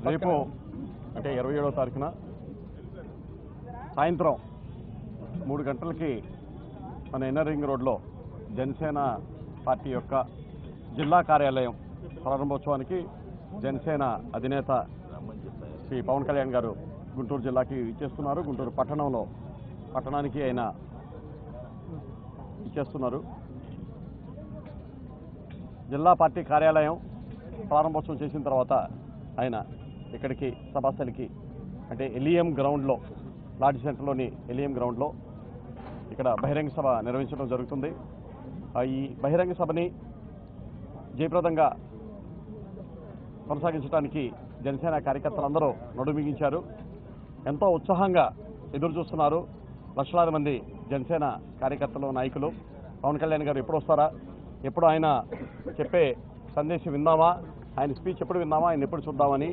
రేపు అంటే 27వ తారీఖున సాయంత్రం 3 గంటలకి మన ఇన్నర్ రింగ్ రోడ్లో జనసేన పార్టీ యొక్క జిల్లా కార్యాలయం ప్రారంభోత్సవానికి జనసేన అధినేత శ్రీ పవన్ కళ్యాణ్ గారు గుంటూరు జిల్లాకి ఇచ్చేస్తున్నారు. గుంటూరు పట్టణానికి ఆయన ఇచ్చేస్తున్నారు. జిల్లా పార్టీ కార్యాలయం ప్రారంభోత్సవం చేసిన తర్వాత ఆయన ఇక్కడికి సభాస్థలికి అంటే ఎలియం గ్రౌండ్లో లాడ్జ్ సెంటర్లోని ఎలియం గ్రౌండ్లో ఇక్కడ బహిరంగ సభ నిర్వహించడం జరుగుతుంది. ఈ బహిరంగ సభని జయప్రదంగా కొనసాగించడానికి జనసేన కార్యకర్తలందరూ నడుమిగించారు. ఎంతో ఉత్సాహంగా ఎదురు చూస్తున్నారు లక్షలాది మంది జనసేన కార్యకర్తలు, నాయకులు. పవన్ కళ్యాణ్ గారు ఎప్పుడు వస్తారా, ఎప్పుడు ఆయన చెప్పే సందేశం విందామా, ఆయన స్పీచ్ ఎప్పుడు విందామా, ఆయన ఎప్పుడు చూద్దామని.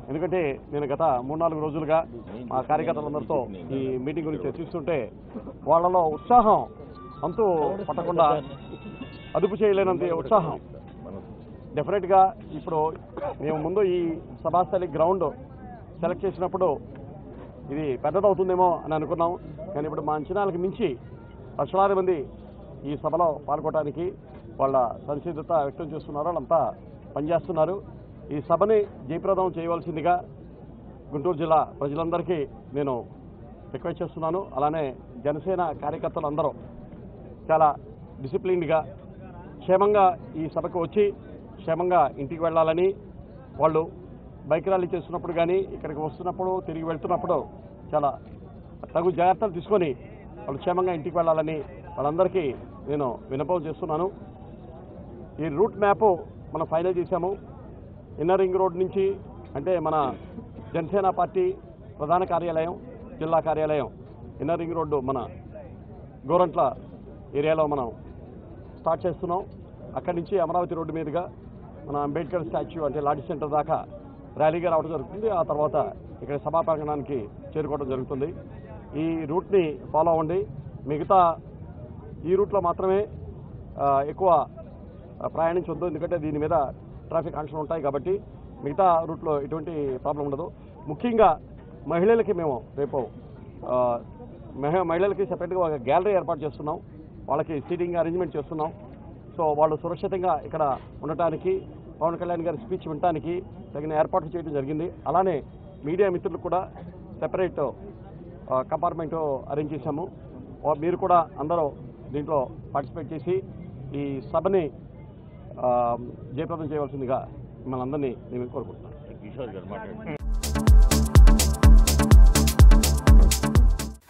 ఎందుకంటే నేను గత 3-4 రోజులుగా మా కార్యకర్తలందరితో ఈ మీటింగ్ గురించి చర్చిస్తుంటే వాళ్ళలో ఉత్సాహం అంతూ పట్టకుండా అదుపు చేయలేనంత ఉత్సాహం. డెఫినెట్గా ఇప్పుడు మేము ముందు ఈ సభాస్థలి గ్రౌండ్ సెలెక్ట్ చేసినప్పుడు ఇది పెద్దదవుతుందేమో అని అనుకున్నాం. కానీ ఇప్పుడు మా అంచనాలకు మించి లక్షలాది మంది ఈ సభలో పాల్గొనడానికి వాళ్ళ సంసిద్ధత వ్యక్తం చేస్తున్నారు. వాళ్ళంతా పనిచేస్తున్నారు. ఈ సభని జయప్రదం చేయవలసిందిగా గుంటూరు జిల్లా ప్రజలందరికీ నేను రిక్వెస్ట్ చేస్తున్నాను. అలానే జనసేన కార్యకర్తలందరూ చాలా డిసిప్లిన్డ్గా క్షేమంగా ఈ సభకు వచ్చి క్షేమంగా ఇంటికి వెళ్ళాలని, వాళ్ళు బైక్ ర్యాలీ చేస్తున్నప్పుడు కానీ ఇక్కడికి వస్తున్నప్పుడు తిరిగి వెళ్తున్నప్పుడు చాలా తగు జాగ్రత్తలు తీసుకొని వాళ్ళు క్షేమంగా ఇంటికి వెళ్ళాలని వాళ్ళందరికీ నేను విన్నపం చేస్తున్నాను. ఈ రూట్ మ్యాప్ మనం ఫైనల్ చేశాము. ఇన్నర్ రింగ్ రోడ్ నుంచి అంటే మన జనసేన పార్టీ ప్రధాన కార్యాలయం, జిల్లా కార్యాలయం ఇన్నర్ రింగ్ రోడ్డు మన గోరంట్ల ఏరియాలో మనం స్టార్ట్ చేస్తున్నాం. అక్కడి నుంచి అమరావతి రోడ్డు మీదుగా మన అంబేద్కర్ స్టాచ్యూ అంటే లాడ్జ్ సెంటర్ దాకా ర్యాలీగా రావడం జరుగుతుంది. ఆ తర్వాత ఇక్కడ సభా ప్రాంగణానికి చేరుకోవడం జరుగుతుంది. ఈ రూట్ని ఫాలో అవ్వండి. మిగతా ఈ రూట్లో మాత్రమే ఎక్కువ ప్రయాణించవద్దు, ఎందుకంటే దీని మీద ట్రాఫిక్ ఆంక్షలు ఉంటాయి కాబట్టి. మిగతా రూట్లో ఎటువంటి ప్రాబ్లం ఉండదు. ముఖ్యంగా మహిళలకి మేము రేపు మహిళలకి సెపరేట్గా ఒక గ్యాలరీ ఏర్పాటు చేస్తున్నాం. వాళ్ళకి సీటింగ్ అరేంజ్మెంట్ చేస్తున్నాం. సో వాళ్ళు సురక్షితంగా ఇక్కడ ఉండటానికి, పవన్ కళ్యాణ్ గారి స్పీచ్ వినడానికి తగిన ఏర్పాట్లు చేయడం జరిగింది. అలానే మీడియా మిత్రులకు కూడా సెపరేట్ కంపార్ట్మెంట్ అరేంజ్ చేశాము. మీరు కూడా అందరూ దీంట్లో పార్టిసిపేట్ చేసి ఈ సభని జయప్రదం చేయవలసిందిగా మిమ్మల్ని అందరినీ నేను కోరుకుంటున్నాను.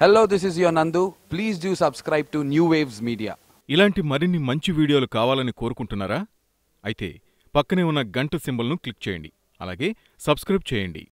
Hello, this is your Nandu. Please do subscribe to New Waves Media. ఇలాంటి మరిన్ని మంచి వీడియోలు కావాలని కోరుకుంటున్నారా? అయితే పక్కనే ఉన్న గంట సింబల్ను క్లిక్ చేయండి. అలాగే సబ్స్క్రైబ్ చేయండి.